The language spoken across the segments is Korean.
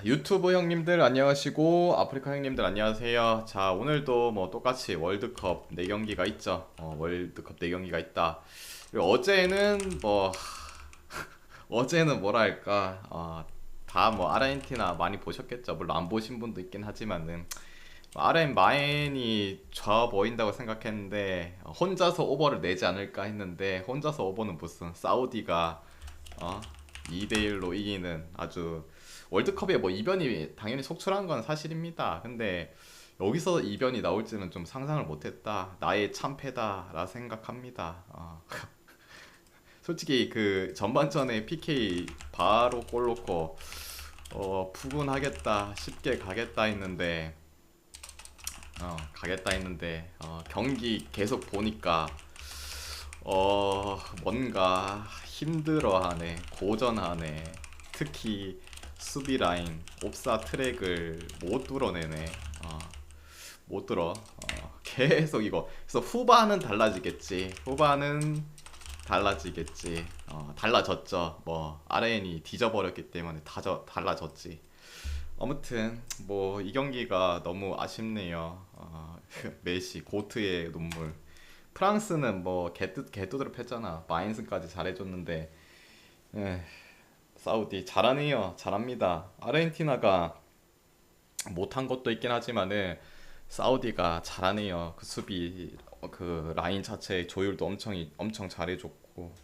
유튜브 형님들 안녕하시고 아프리카 형님들 안녕하세요. 자, 오늘도 뭐 똑같이 월드컵 4경기가 있죠. 월드컵 4경기가 있다. 그리고 어제는 뭐 어제는 뭐랄까 다 뭐 아르헨티나 많이 보셨겠죠. 물론 안 보신 분도 있긴 하지만은 아르헨 마인이 좋아 보인다고 생각했는데 혼자서 오버를 내지 않을까 했는데 혼자서 오버는 무슨 사우디가 어? 2대1로 이기는 아주 월드컵에 뭐 이변이 당연히 속출한 건 사실입니다. 근데 여기서 이변이 나올지는 좀 상상을 못했다. 나의 참패다라 생각합니다. 솔직히 그 전반전에 PK 바로 골 넣고 푸근하겠다 쉽게 가겠다 했는데 경기 계속 보니까 뭔가 힘들어하네, 고전하네. 특히 수비 라인, 옵사 트랙을 못 뚫어내네. 어, 못 뚫어. 계속 이거. 그래서 후반은 달라지겠지. 후반은 달라지겠지. 달라졌죠. 뭐 아레인이 뒤져버렸기 때문에 달라졌지. 아무튼 뭐 이 경기가 너무 아쉽네요. 메시 고트의 눈물. 프랑스는 뭐 개뚜드럽 했잖아. 마인스까지 잘해줬는데 에, 사우디 잘하네요. 잘합니다. 아르헨티나가 못한 것도 있긴 하지만은 사우디가 잘하네요. 그 수비 그 라인 자체의 조율도 엄청 잘해줬고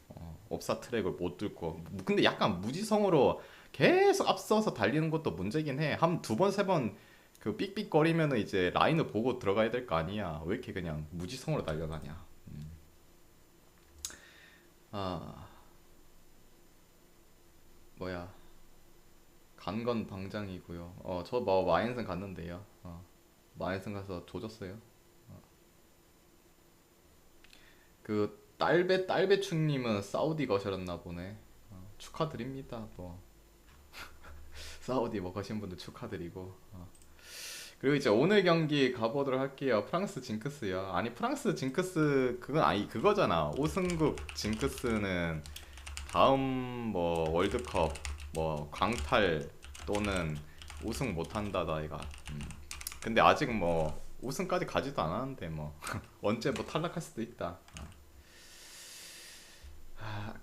옵사 트랙을 못 뚫고 근데 약간 무지성으로 계속 앞서서 달리는 것도 문제긴 해. 한 두 번 세 번 그 삑삑거리면은 이제 라인을 보고 들어가야 될 거 아니야. 왜 이렇게 그냥 무지성으로 달려가냐. 아 뭐야 간 건 방장이고요. 저 뭐 마인슨 갔는데요. 마인슨 가서 조졌어요. 그 딸배충님은 사우디 거셨나 보네. 축하드립니다. 뭐 사우디 뭐 거신 분들 축하드리고. 그리고 이제 오늘 경기 가보도록 할게요. 프랑스 징크스요. 아니 프랑스 징크스 그건 아니 그거잖아. 우승국 징크스는 다음 뭐 월드컵 뭐 광탈 또는 우승 못한다다 이가. 근데 아직 뭐 우승까지 가지도 않았는데 뭐 언제 뭐 탈락할 수도 있다.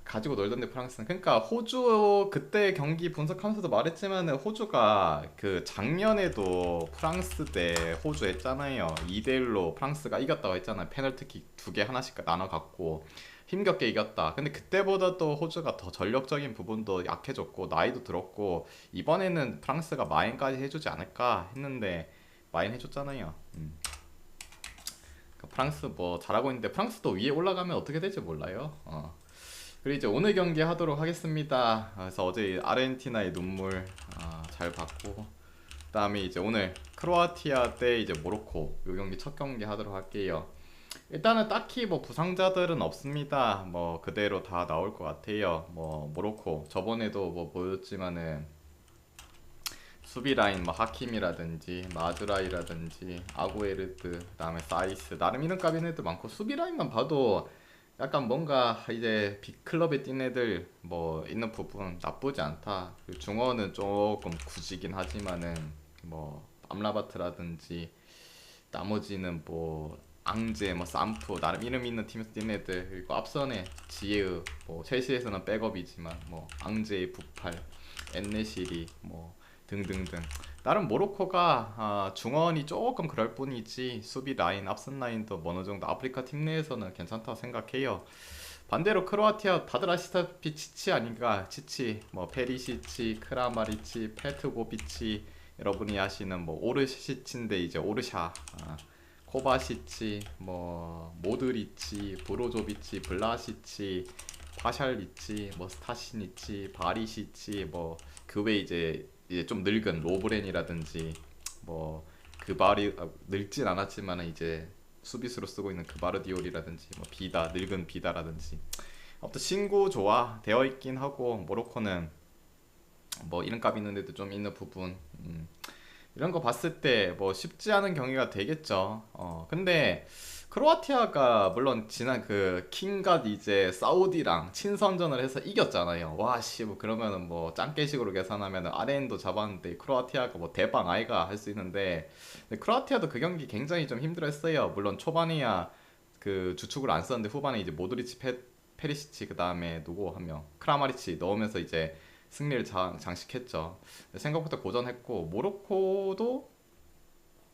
가지고 놀던데 프랑스는. 그러니까 호주 그때 경기 분석하면서도 말했지만 호주가 그 작년에도 프랑스 대 호주 했잖아요. 2대1로 프랑스가 이겼다고 했잖아요. 페널티킥 두 개 하나씩 나눠 갖고 힘겹게 이겼다. 근데 그때보다 또 호주가 더 전력적인 부분도 약해졌고 나이도 들었고 이번에는 프랑스가 마인까지 해주지 않을까 했는데 마인 해줬잖아요. 그러니까 프랑스 뭐 잘하고 있는데 프랑스도 위에 올라가면 어떻게 될지 몰라요. 그리고 이제 오늘 경기 하도록 하겠습니다. 그래서 어제 아르헨티나의 눈물 잘 봤고, 그다음에 이제 오늘 크로아티아 대 이제 모로코 이 경기 첫 경기 하도록 할게요. 일단은 딱히 뭐 부상자들은 없습니다. 뭐 그대로 다 나올 것 같아요. 뭐 모로코 저번에도 뭐 보였지만은 수비 라인 뭐 하킴이라든지 마즈라이라든지 아구에르드 그다음에 사이스 나름 이름값 있는 애들 많고 수비 라인만 봐도 약간 뭔가 이제 빅클럽에 뛴 애들 뭐 있는 부분 나쁘지 않다. 그 중원은 조금 굳이긴 하지만은 뭐 암라바트라든지 나머지는 뭐 앙제 뭐 산프 나름 이름 있는 팀에서 뛴 애들 그리고 앞선에 지에으 뭐 첼시에서는 백업이지만 뭐 앙제 부팔 엔네시리 뭐 등등등 나름 모로코가 중원이 조금 그럴 뿐이지 수비 라인 앞선 라인도 뭐 어느 정도 아프리카 팀 내에서는 괜찮다고 생각해요. 반대로 크로아티아 다들 아시다시피 치치 아닌가. 치치 뭐 페리시치 크라마리치 페트고비치 여러분이 아시는 뭐 오르시치인데 이제 오르샤 코바시치 뭐 모드리치 브로조비치 블라시치 파샬리치 뭐 스타시니치 바리시치 뭐 그 외에 이제 좀 늙은 로브렌이라든지 뭐 그바리 늙진 않았지만 이제 수비수로 쓰고 있는 그바르디올이라든지 뭐 비다 늙은 비다라든지 아무튼 신구 조화 되어 있긴 하고 모로코는 뭐 이름값 있는 데도 좀 있는 부분 이런 거 봤을 때 뭐 쉽지 않은 경기가 되겠죠. 근데 크로아티아가 물론 지난 그 킹갓 이제 사우디랑 친선전을 해서 이겼잖아요. 와씨 뭐 그러면은 뭐 짱깨식으로 계산하면은 아르헨도 잡았는데 크로아티아가 뭐 대빵 아이가 할 수 있는데, 근데 크로아티아도 그 경기 굉장히 좀 힘들었어요. 물론 초반이야 그 주축을 안 썼는데 후반에 이제 모드리치, 페리시치, 그 다음에 누구 한 명 크라마리치 넣으면서 이제 승리를 장식했죠. 생각보다 고전했고, 모로코도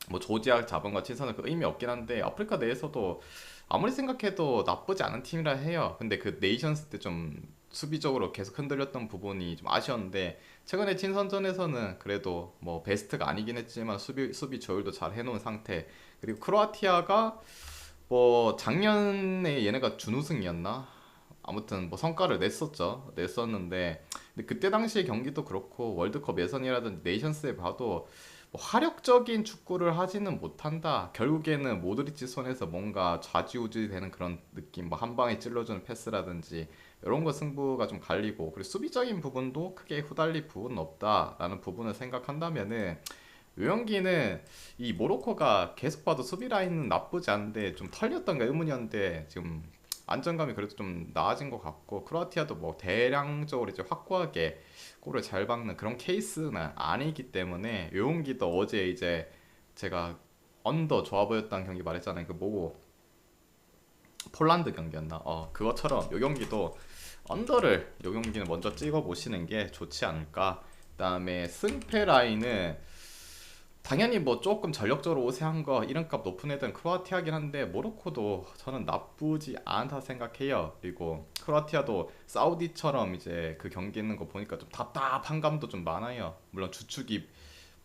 뭐 조지아 잡은 거 친선은 그 의미 없긴 한데 아프리카 내에서도 아무리 생각해도 나쁘지 않은 팀이라 해요. 근데 그 네이션스 때 좀 수비적으로 계속 흔들렸던 부분이 좀 아쉬웠는데, 최근에 친선전에서는 그래도 뭐 베스트가 아니긴 했지만 수비 조율도 잘 해놓은 상태. 그리고 크로아티아가 뭐 작년에 얘네가 준우승이었나? 아무튼 뭐 성과를 냈었는데, 근데 그때 당시의 경기도 그렇고 월드컵 예선이라든지 네이션스에 봐도 뭐 화력적인 축구를 하지는 못한다. 결국에는 모드리치 손에서 뭔가 좌지우지 되는 그런 느낌, 뭐 한 방에 찔러주는 패스라든지 이런 거 승부가 좀 갈리고, 그리고 수비적인 부분도 크게 후달릴 부분은 없다라는 부분을 생각한다면은, 요영기는 이 모로코가 계속 봐도 수비 라인은 나쁘지 않은데 좀 털렸던 게 의문이었는데, 지금 안정감이 그래도 좀 나아진 것 같고, 크로아티아도 뭐 대량적으로 이제 확고하게 골을 잘 박는 그런 케이스는 아니기 때문에, 요용기도 어제 이제 제가 언더 좋아 보였다는 경기 말했잖아요. 그 뭐고 폴란드 경기였나? 그것처럼 요 경기도 언더를, 요 경기는 먼저 찍어 보시는 게 좋지 않을까. 그다음에 승패 라인은 당연히 뭐 조금 전력적으로 우세한 거 이름값 높은 애들은 크로아티아긴 한데, 모로코도 저는 나쁘지 않다 생각해요. 그리고 크로아티아도 사우디처럼 이제 그 경기 있는 거 보니까 좀 답답한 감도 좀 많아요. 물론 주축이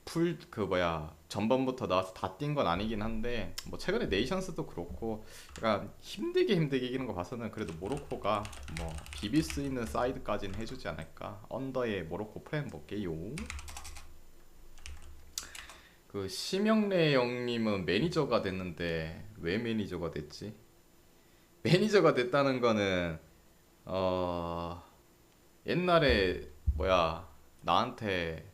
풀 그 뭐야 전번부터 나와서 다 뛴 건 아니긴 한데, 뭐 최근에 네이션스도 그렇고 약간 힘들게 이기는 거 봐서는 그래도 모로코가 뭐 비빌 수 있는 사이드까지는 해주지 않을까. 언더의 모로코 프렌 볼게요. 그 심영래 형님은 매니저가 됐는데 왜 매니저가 됐지? 매니저가 됐다는 거는 어 옛날에 뭐야 나한테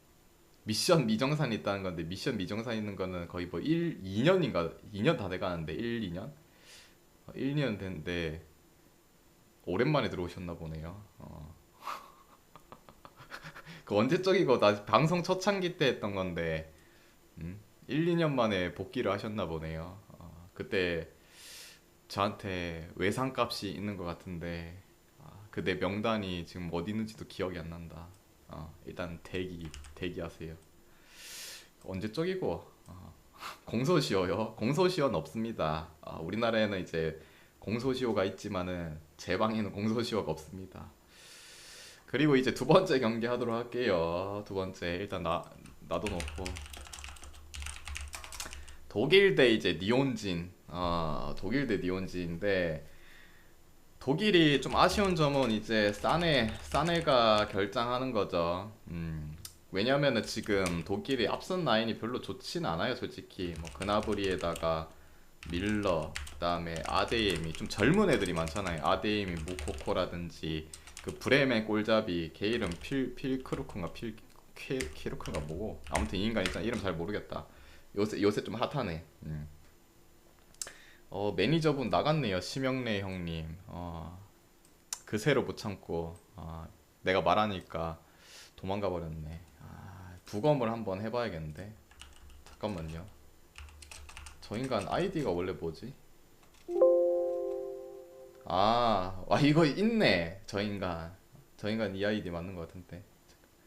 미션 미정산 있다는 건데, 미션 미정산 있는 거는 거의 뭐 2년인가 2년 다 돼가는데 2년? 1년 됐는데 오랜만에 들어오셨나 보네요. 그 언제적이고 나 방송 초창기 때 했던 건데 1, 2년 만에 복귀를 하셨나 보네요. 그때 저한테 외상값이 있는 것 같은데, 그내 명단이 지금 어디 있는지도 기억이 안 난다. 일단 대기하세요. 언제적이고 공소시효요? 공소시효는 없습니다. 우리나라에는 이제 공소시효가 있지만은 제 방에는 공소시효가 없습니다. 그리고 이제 두 번째 경기 하도록 할게요. 두 번째 일단 놔둬놓고, 독일 대 이제 니온진. 독일 대 니온진인데, 독일이 좀 아쉬운 점은 이제 사네가 결장하는 거죠. 왜냐면은 지금 독일이 앞선 라인이 별로 좋진 않아요, 솔직히. 뭐 그나브리에다가 밀러, 그다음에 아데이엠이 좀 젊은 애들이 많잖아요. 아데이엠이 무코코라든지 그 브레멘 골잡이 걔 이름 필크루크인가 키루크인가 뭐고, 아무튼 이 인간 있잖아. 이름 잘 모르겠다. 요새 좀 핫하네. 매니저분 나갔네요, 심영래 형님. 그새로 못 참고 내가 말하니까 도망가 버렸네. 부검을 한번 해봐야겠는데. 잠깐만요. 저 인간 아이디가 원래 뭐지? 이거 있네. 저 인간 이 아이디 맞는 것 같은데.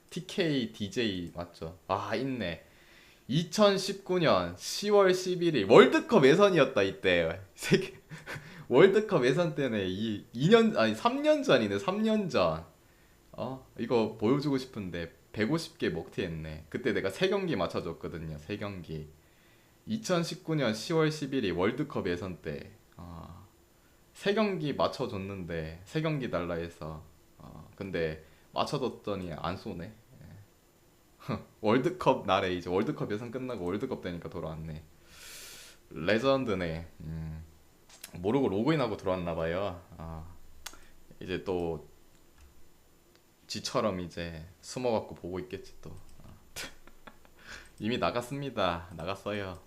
TK DJ 맞죠? 있네. 2019년 10월 11일 월드컵 예선이었다 이때. 월드컵 예선 때네. 2년 아니 3년 전이네. 3년 전. 이거 보여주고 싶은데 150개 먹튀했네. 그때 내가 3경기 맞춰줬거든요. 3경기. 2019년 10월 11일 월드컵 예선 때 3경기 맞춰줬는데 3경기 달라 해서 근데 맞춰줬더니 안 쏘네. 월드컵 날에 이제 월드컵 예선 끝나고 월드컵 되니까 돌아왔네. 레전드네. 모르고 로그인하고 들어왔나봐요. 이제 또 지처럼 이제 숨어갖고 보고 있겠지 또. 이미 나갔습니다. 나갔어요.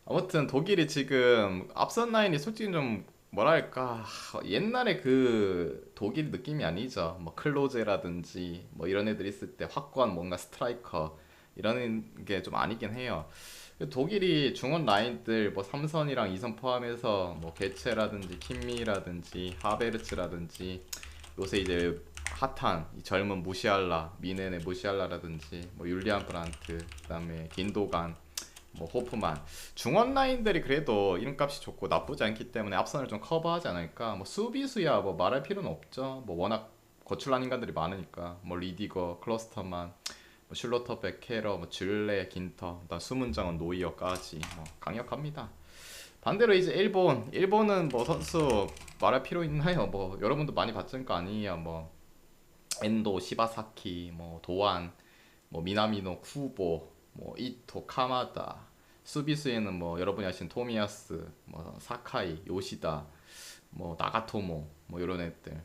아무튼 독일이 지금 앞선 라인이 솔직히 좀 뭐랄까 옛날에 그 독일 느낌이 아니죠. 뭐 클로제라든지 뭐 이런 애들 있을 때 확고한 뭔가 스트라이커 이런 게 좀 아니긴 해요. 독일이 중원 라인들 뭐 3선이랑 2선 포함해서 뭐 게체라든지 킴미라든지 하베르츠라든지 요새 이제 핫한 이 젊은 무시알라 미네네 무시알라라든지 뭐 율리안 브란트 그다음에 긴도간 뭐 호프만 중원 라인들이 그래도 이름값이 좋고 나쁘지 않기 때문에 앞선을 좀 커버하지 않을까. 뭐 수비수야 뭐 말할 필요는 없죠. 뭐 워낙 거출한 인간들이 많으니까 뭐 리디거 클러스터만 뭐 슐로터백 케러 뭐 줄레 긴터 그다음 수문장은 노이어까지 뭐 강력합니다. 반대로 이제 일본은 뭐 선수 말할 필요 있나요? 뭐 여러분도 많이 봤을 거 아니에요. 뭐 엔도 시바사키 뭐 도안 뭐 미나미노 쿠보 뭐 이토 카마다 수비수에는 뭐 여러분이 아시는 토미야스 뭐 사카이 요시다 뭐 나가토모 뭐 이런 애들.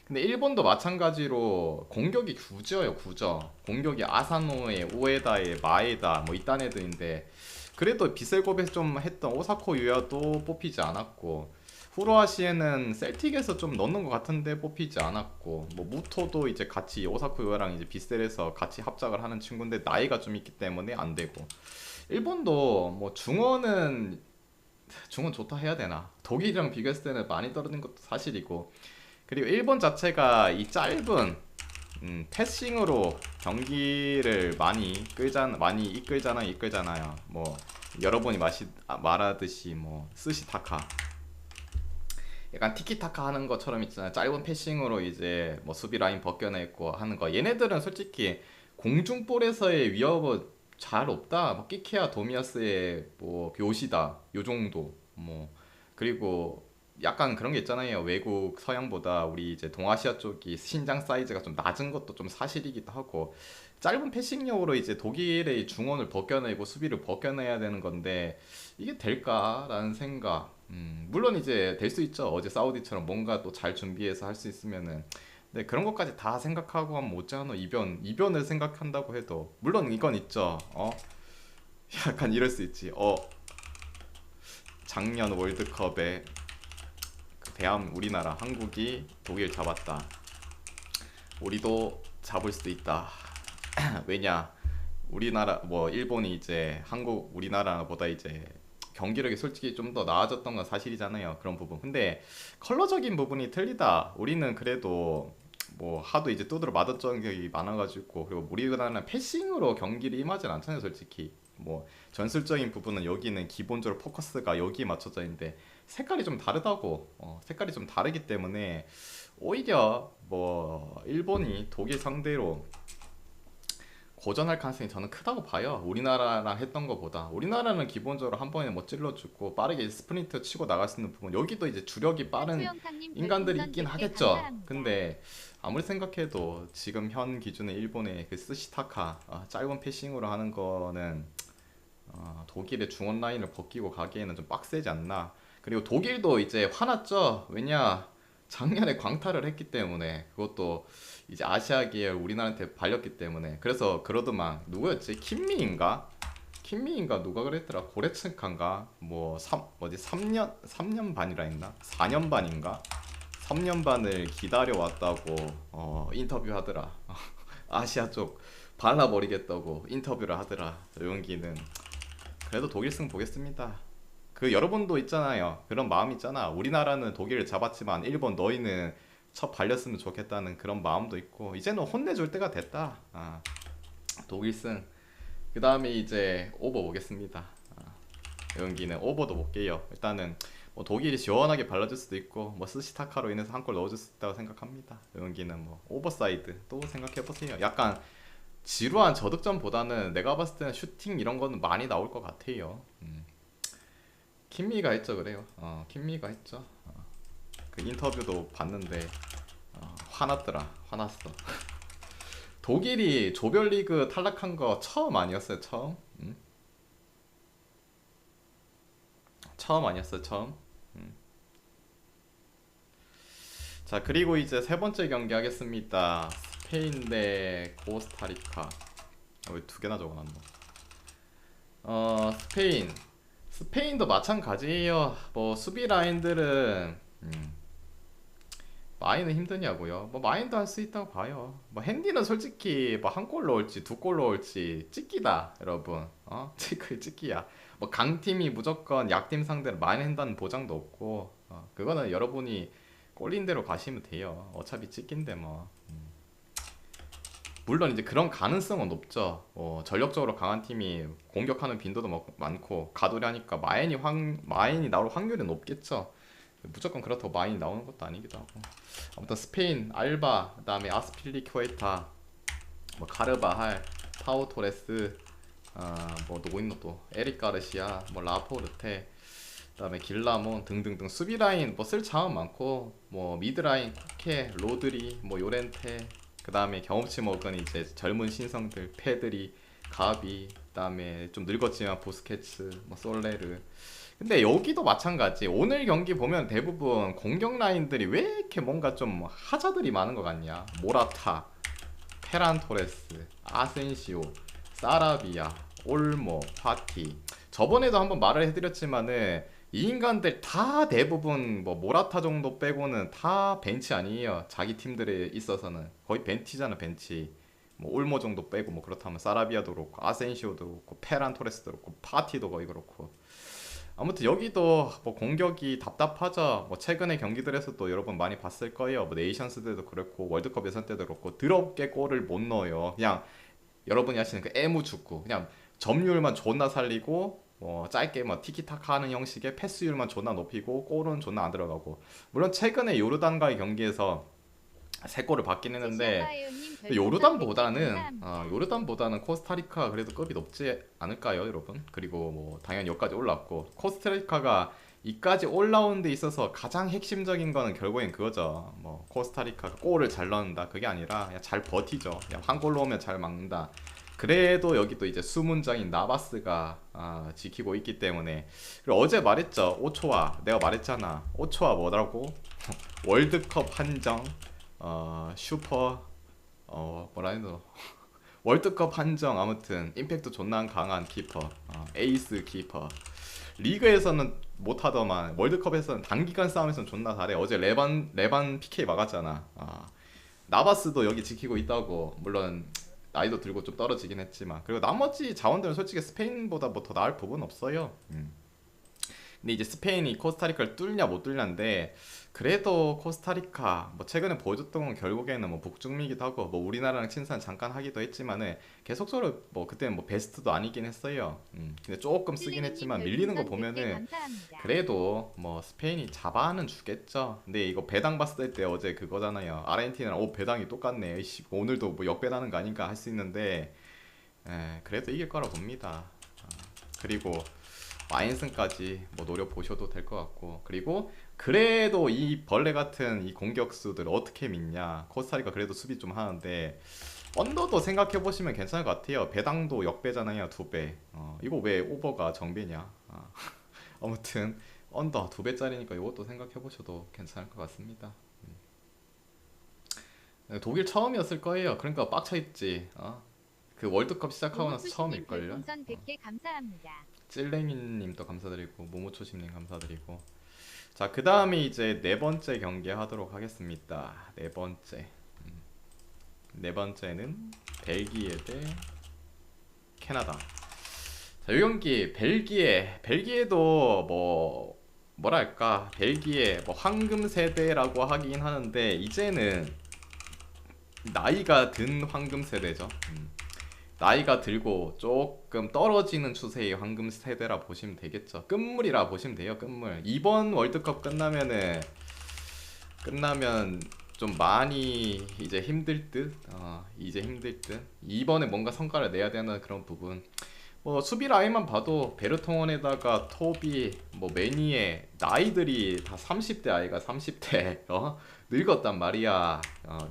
근데 일본도 마찬가지로 공격이 굳어요, 굳어. 공격이 아사노에 우에다에 마에다 뭐 이딴 애들인데 그래도 비셀곱에서 좀 했던 오사코 유야도 뽑히지 않았고 후로아시에는 셀틱에서 좀 넣는 것 같은데 뽑히지 않았고 뭐 무토도 이제 같이 오사쿠 유야랑 이제 비셀에서 같이 합작을 하는 친구인데 나이가 좀 있기 때문에 안 되고 일본도 뭐 중원 좋다 해야 되나 독일이랑 비교했을 때는 많이 떨어진 것도 사실이고 그리고 일본 자체가 이 짧은 패싱으로 경기를 많이 이끌잖아요. 뭐 여러분이 말하듯이 뭐 스시타카 약간 티키타카 하는 것처럼 있잖아요. 짧은 패싱으로 이제 뭐 수비 라인 벗겨내고 하는 거. 얘네들은 솔직히 공중볼에서의 위협은 잘 없다. 뭐 끼케야 도미아스의 뭐 요시다 요 정도. 뭐 그리고 약간 그런 게 있잖아요. 외국 서양보다 우리 이제 동아시아 쪽이 신장 사이즈가 좀 낮은 것도 좀 사실이기도 하고 짧은 패싱력으로 이제 독일의 중원을 벗겨내고 수비를 벗겨내야 되는 건데 이게 될까라는 생각. 물론 이제 될 수 있죠. 어제 사우디처럼 뭔가 또 잘 준비해서 할 수 있으면은. 근데 그런 것까지 다 생각하고 하면 못지않아 이변을 생각한다고 해도 물론 이건 있죠. 약간 이럴 수 있지. 작년 월드컵에 그 우리나라 한국이 독일 잡았다. 우리도 잡을 수도 있다. 왜냐? 우리나라 뭐 일본이 이제 우리나라보다 이제 경기력이 솔직히 좀 더 나아졌던 건 사실이잖아요. 그런 부분. 근데 컬러적인 부분이 틀리다. 우리는 그래도 뭐 하도 이제 두드러 맞았던 적이 많아가지고 그리고 우리나라는 패싱으로 경기를 임하진 않잖아요. 솔직히 뭐 전술적인 부분은 여기는 기본적으로 포커스가 여기에 맞춰져 있는데 색깔이 좀 다르다고. 색깔이 좀 다르기 때문에 오히려 뭐 일본이 독일 상대로 고전할 가능성이 저는 크다고 봐요. 우리나라랑 했던 것보다. 우리나라는 기본적으로 한 번에 뭐 찔러주고 빠르게 스프린트 치고 나갈 수 있는 부분. 여기도 이제 주력이 빠른 수영탕님 인간들이 별풍선 있긴 100개 하겠죠. 감사합니다. 근데 아무리 생각해도 지금 현 기준의 일본의 그 스시타카 짧은 패싱으로 하는 거는 독일의 중원 라인을 벗기고 가기에는 좀 빡세지 않나. 그리고 독일도 이제 화났죠. 왜냐 작년에 광탈을 했기 때문에 그것도 이제 아시아 계열 우리나라한테 발렸기 때문에 그래서 그러더만 누구였지? 킴미인가 누가 그랬더라 고레츠칸가 뭐 뭐지 3년 반이라 했나 4년 반인가 3년 반을 기다려 왔다고 인터뷰 하더라. 아시아 쪽 발라버리겠다고 인터뷰를 하더라. 용기는 그래도 독일 승 보겠습니다. 그 여러분도 있잖아요. 그런 마음 있잖아. 우리나라는 독일을 잡았지만 일본 너희는 첫 발렸으면 좋겠다는 그런 마음도 있고 이제는 혼내줄 때가 됐다. 독일 승. 그 다음에 이제 오버 보겠습니다. 연기는 오버도 볼게요. 일단은 뭐 독일이 시원하게 발라줄 수도 있고 뭐 스시타카로 인해서 한 골 넣어줄 수 있다고 생각합니다. 연기는 뭐 오버사이드 또 생각해 보세요. 약간 지루한 저득점보다는 내가 봤을 때는 슈팅 이런 거는 많이 나올 것 같아요. 킴미가 했죠, 그래요. 킴미가 했죠. 그 인터뷰도 봤는데 화났어. 독일이 조별리그 탈락한 거 처음 아니었어요, 처음? 처음 아니었어요, 처음? 자, 그리고 이제 세 번째 경기 하겠습니다. 스페인 대 코스타리카. 왜 두 개나 적어놨노? 스페인 스페인도 마찬가지예요. 뭐 수비 라인들은 마인은 힘드냐고요? 뭐 마인도 할 수 있다고 봐요. 뭐 핸디는 솔직히 뭐 한 골 넣을지 두 골 넣을지 찍기다, 여러분. 그 찍기야. 뭐 강팀이 무조건 약팀 상대를 많이 한다는 보장도 없고, 그거는 여러분이 꼴린 대로 가시면 돼요. 어차피 찍긴데 뭐. 물론 이제 그런 가능성은 높죠. 전력적으로 강한 팀이 공격하는 빈도도 많고 가두리 하니까 마인이 나올 확률이 높겠죠. 무조건 그렇다고 마인이 나오는 것도 아니기도 하고. 아무튼 스페인 알바, 그다음에 아스필리쿠에타, 뭐 카르바할, 파우 토레스, 뭐 누구 있노 또 에릭 가르시아, 뭐 라포르테, 그다음에 길라몬 등등등 수비 라인 뭐 쓸 자원 많고, 뭐 미드 라인 쿠케, 로드리, 뭐 요렌테, 그다음에 경험치 먹은 이제 젊은 신성들 페드리, 가비, 그다음에 좀 늙었지만 부스케츠, 뭐 솔레르. 근데 여기도 마찬가지. 오늘 경기 보면 대부분 공격 라인들이 왜 이렇게 뭔가 좀 하자들이 많은 것 같냐? 모라타, 페란 토레스, 아센시오, 사라비아, 올모, 파티. 저번에도 한번 말을 해드렸지만은 이 인간들 다 대부분 뭐 모라타 정도 빼고는 다 벤치 아니에요. 자기 팀들에 있어서는 거의 벤치잖아, 벤치. 뭐 올모 정도 빼고 뭐 그렇다면 사라비아도 그렇고 아센시오도 그렇고 페란 토레스도 그렇고 파티도 거의 그렇고. 아무튼 여기도 뭐 공격이 답답하죠. 뭐 최근의 경기들에서도 여러분 많이 봤을 거예요. 뭐 네이션스 때도 그렇고 월드컵 예선 때도 그렇고 더럽게 골을 못 넣어요. 그냥 여러분이 하시는 그 애무 축구, 그냥 점유율만 존나 살리고 뭐 짧게 뭐 티키타카 하는 형식의 패스율만 존나 높이고 골은 존나 안 들어가고. 물론 최근에 요르단과의 경기에서 세 골을 받긴 했는데 요르단보다는 코스타리카 그래도 급이 높지 않을까요, 여러분? 그리고 뭐 당연히 여기까지 올랐고, 코스타리카가 이까지 올라온 데 있어서 가장 핵심적인 거는 결국엔 그거죠. 뭐 코스타리카가 골을 잘 넣는다 그게 아니라 그냥 잘 버티죠. 그냥 한 골 넣으면 잘 막는다. 그래도 여기 또 이제 수문장인 나바스가 지키고 있기 때문에. 그리고 어제 말했죠. 오초아, 내가 말했잖아. 오초아 뭐라고? 월드컵 한정, 슈퍼, 뭐라 해야 되나? 월드컵 한정. 아무튼 임팩트 존나 강한 키퍼, 에이스 키퍼. 리그에서는 못하더만 월드컵에서는 단기간 싸움에서는 존나 잘해. 어제 레반 PK 막았잖아. 나바스도 여기 지키고 있다고. 물론 나이도 들고 좀 떨어지긴 했지만, 그리고 나머지 자원들은 솔직히 스페인보다 뭐 더 나을 부분 없어요. 근데 이제 스페인이 코스타리카를 뚫냐 못 뚫냐인데, 그래도 코스타리카 뭐 최근에 보여줬던 건 결국에는 뭐 북중미기도 하고 뭐 우리나라랑 친선 잠깐 하기도 했지만은 계속적으로 뭐 그때는 뭐 베스트도 아니긴 했어요. 근데 조금 쓰긴 했지만 밀리는 거 보면은 그래도 뭐 스페인이 잡아는 주겠죠. 근데 이거 배당 봤을 때 어제 그거잖아요. 아르헨티나랑 배당이 똑같네. 씨, 오늘도 뭐 역배당하는 거 아닌가 할 수 있는데, 그래도 이길 거라 봅니다. 그리고 마인슨까지 뭐 노려보셔도 될 것 같고. 그리고 그래도 이 벌레 같은 이 공격수들 어떻게 믿냐. 코스타리카 그래도 수비 좀 하는데 언더도 생각해 보시면 괜찮을 것 같아요. 배당도 역배잖아요, 2배. 이거 왜 오버가 정배냐. 아무튼 언더 2배짜리니까 이것도 생각해 보셔도 괜찮을 것 같습니다. 독일 처음이었을 거예요. 그러니까 빡쳐있지. 그 월드컵 시작하고 나서 처음일걸요. 별풍선 100개 감사합니다. 찔랭이님도 감사드리고 모모초심님 감사드리고. 자, 그 다음에 이제 네 번째 경기 하도록 하겠습니다. 네 번째. 네 번째는 벨기에 대 캐나다. 자, 이 경기 벨기에도 뭐 뭐랄까, 벨기에 뭐 황금 세대라고 하긴 하는데 이제는 나이가 든 황금 세대죠. 나이가 들고 조금 떨어지는 추세의 황금 세대라 보시면 되겠죠. 끝물이라 보시면 돼요. 끝물. 이번 월드컵 끝나면 좀 많이 이제 힘들 듯. 이제 힘들 듯. 이번에 뭔가 성과를 내야 되는 그런 부분. 뭐 수비 라인만 봐도 베르통원에다가 토비, 뭐 메니에, 나이들이 다 30대 아이가 30대 늙었단 말이야.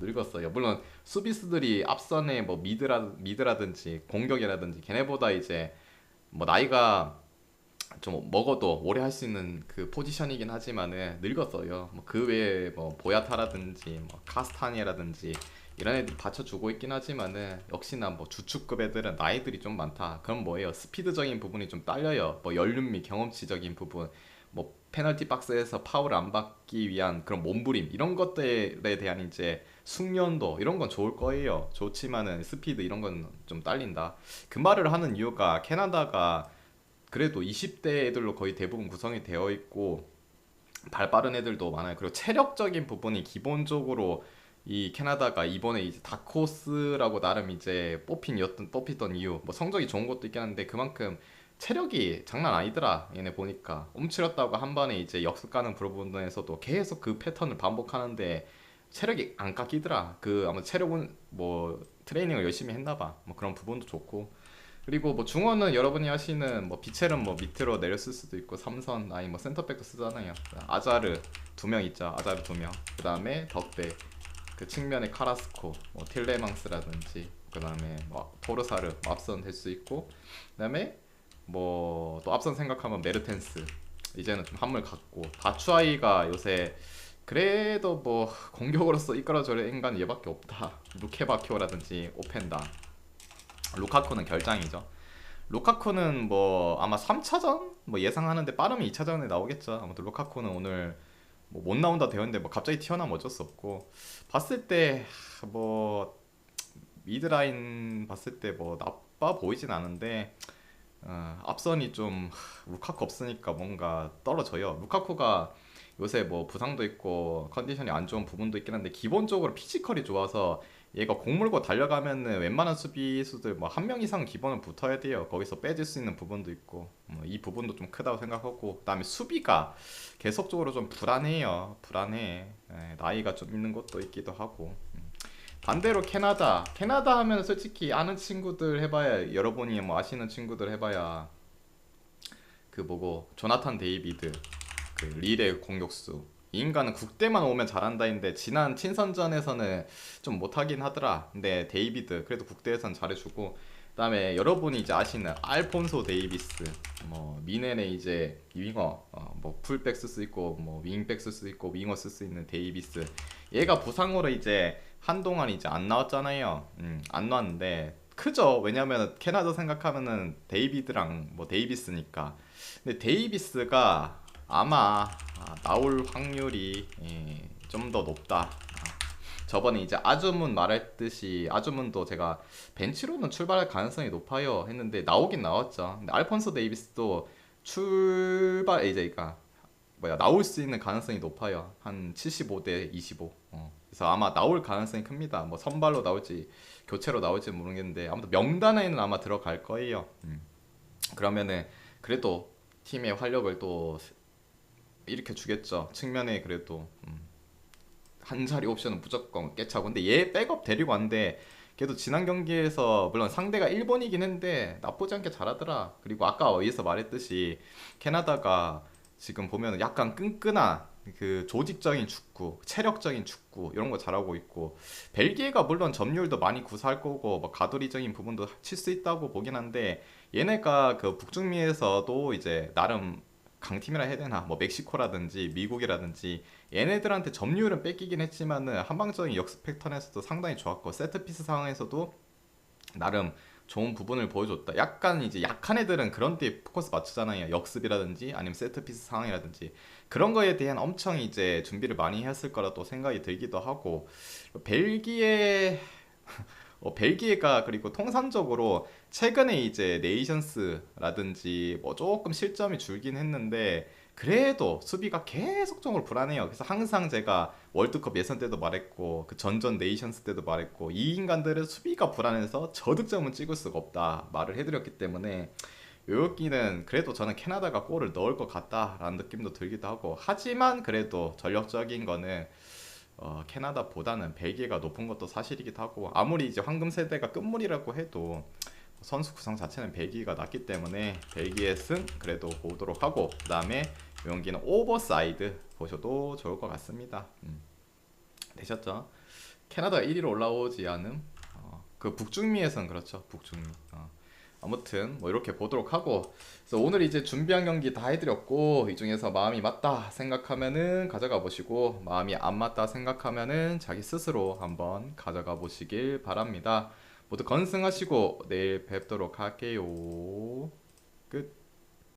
늙었어요. 물론 수비수들이 앞선에 뭐 미드라든지 공격이라든지 걔네보다 이제 뭐 나이가 좀 먹어도 오래 할 수 있는 그 포지션이긴 하지만은 늙었어요. 뭐 그 외에 뭐 보야타라든지 뭐 카스타니에라든지 이런 애들이 받쳐주고 있긴 하지만은 역시나 뭐 주축급 애들은 나이들이 좀 많다. 그럼 뭐예요? 스피드적인 부분이 좀 딸려요. 뭐 연륜미, 경험치적인 부분, 뭐 페널티 박스에서 파울을 안 받기 위한 그런 몸부림 이런 것들에 대한 이제 숙련도 이런 건 좋을 거예요. 좋지만은 스피드 이런 건 좀 딸린다. 그 말을 하는 이유가 캐나다가 그래도 20대 애들로 거의 대부분 구성이 되어 있고 발 빠른 애들도 많아요. 그리고 체력적인 부분이 기본적으로 이 캐나다가 이번에 이제 다크호스라고 나름 이제 뽑히던 이유 뭐 성적이 좋은 것도 있긴 한데 그만큼 체력이 장난 아니더라. 얘네 보니까 움츠렸다고 한 번에 이제 역습 가는 부분에서도 계속 그 패턴을 반복하는데 체력이 안 깎이더라. 그 아마 체력은 뭐 트레이닝을 열심히 했나 봐. 뭐 그런 부분도 좋고. 그리고 뭐 중원은 여러분이 하시는 뭐 비첼은 뭐 밑으로 내렸을 수도 있고 삼선 아니 뭐 센터백도 쓰잖아요. 아자르 두 명 있죠. 아자르 두 명. 그다음에 덕배 그 측면에 카라스코, 뭐 틸레망스라든지 그다음에 뭐 토르사르 뭐 앞선 될 수 있고 그다음에 뭐 또 앞선 생각하면 메르텐스 이제는 좀 한물 같고 바추아이가 요새 그래도 뭐 공격으로서 이끌어줄 인간 얘밖에 없다. 루케바키오라든지 오펜다 루카쿠는 결장이죠. 루카쿠는 뭐 아마 3차전 뭐 예상하는데 빠르면 2차전에 나오겠죠. 아무튼 루카쿠는 오늘 뭐 못 나온다 되었는데 뭐 갑자기 튀어나오면 어쩔 수 없고 봤을 때 뭐 미드라인 봤을 때 뭐 나빠 보이진 않은데 앞선이 좀 루카쿠 없으니까 뭔가 떨어져요. 루카쿠가 요새 뭐 부상도 있고 컨디션이 안 좋은 부분도 있긴 한데 기본적으로 피지컬이 좋아서 얘가 공 물고 달려가면은 웬만한 수비수들 뭐 한 명 이상 기본은 붙어야 돼요. 거기서 빼질 수 있는 부분도 있고 뭐이 부분도 좀 크다고 생각하고 그다음에 수비가 계속적으로 좀 불안해요. 불안해. 나이가 좀 있는 것도 있기도 하고. 반대로 캐나다 하면 솔직히 아는 친구들 해봐야 여러분이 뭐 아시는 친구들 해봐야 그 뭐고 조나탄 데이비드 그 릴의 공격수 이 인간은 국대만 오면 잘한다인데 지난 친선전에서는 좀 못하긴 하더라. 근데 데이비드 그래도 국대에선 잘해주고 그다음에 여러분이 이제 아시는 알폰소 데이비스 뭐 미넨의 이제 윙어 뭐 풀백 쓸 수 있고 뭐 윙백 쓸 수 있고 윙어 쓸 수 있는 데이비스 얘가 부상으로 이제 한동안 이제 안 나왔잖아요. 안 나왔는데 크죠. 왜냐면 캐나다 생각하면은 데이비드랑 뭐 데이비스니까. 근데 데이비스가 아마 나올 확률이 좀 더 높다. 저번에 이제 아주문 말했듯이 아주문도 제가 벤치로는 출발할 가능성이 높아요 했는데 나오긴 나왔죠. 근데 알폰소 데이비스도 출발 이제 그러니까 뭐야 나올 수 있는 가능성이 높아요. 한 75대 25. 그래서 아마 나올 가능성이 큽니다. 뭐 선발로 나올지 교체로 나올지 모르겠는데 아무튼 명단에는 아마 들어갈 거예요. 그러면은 그래도 팀의 활력을 또 일으켜 주겠죠. 측면에 그래도 한 자리 옵션은 무조건 깨차고 근데 얘 백업 데리고 왔는데 걔도 지난 경기에서 물론 상대가 일본이긴 했는데 나쁘지 않게 잘하더라. 그리고 아까 어디서 말했듯이 캐나다가 지금 보면 약간 끈끈한 그 조직적인 축구, 체력적인 축구 이런 거 잘하고 있고 벨기에가 물론 점유율도 많이 구사할 거고 뭐 가돌이적인 부분도 칠 수 있다고 보긴 한데 얘네가 그 북중미에서도 이제 나름 강팀이라 해야 되나 뭐 멕시코라든지 미국이라든지 얘네들한테 점유율은 뺏기긴 했지만은 한방적인 역습 패턴에서도 상당히 좋았고 세트피스 상황에서도 나름 좋은 부분을 보여줬다. 약간 이제 약한 애들은 그런 데 포커스 맞추잖아요. 역습이라든지 아니면 세트피스 상황이라든지 그런 거에 대한 엄청 이제 준비를 많이 했을 거라 또 생각이 들기도 하고 벨기에 벨기에가 그리고 통산적으로 최근에 이제 네이션스라든지 뭐 조금 실점이 줄긴 했는데 그래도 수비가 계속적으로 불안해요. 그래서 항상 제가 월드컵 예선 때도 말했고 그 전전 네이션스 때도 말했고 이 인간들은 수비가 불안해서 저득점은 찍을 수가 없다 말을 해드렸기 때문에 여기는 그래도 저는 캐나다가 골을 넣을 것 같다라는 느낌도 들기도 하고 하지만 그래도 전력적인 거는 캐나다보다는 벨기에가 높은 것도 사실이기도 하고 아무리 이제 황금 세대가 끝물이라고 해도 선수 구성 자체는 벨기에가 낫기 때문에 벨기에 승 그래도 보도록 하고 그 다음에 경기는 오버사이드 보셔도 좋을 것 같습니다. 되셨죠? 캐나다가 1위로 올라오지 않음? 그 북중미에서는 그렇죠. 북중미. 아무튼 뭐 이렇게 보도록 하고, 그래서 오늘 이제 준비한 경기 다 해드렸고, 이 중에서 마음이 맞다 생각하면은 가져가 보시고, 마음이 안 맞다 생각하면은 자기 스스로 한번 가져가 보시길 바랍니다. 모두 건승하시고 내일 뵙도록 할게요. 끝.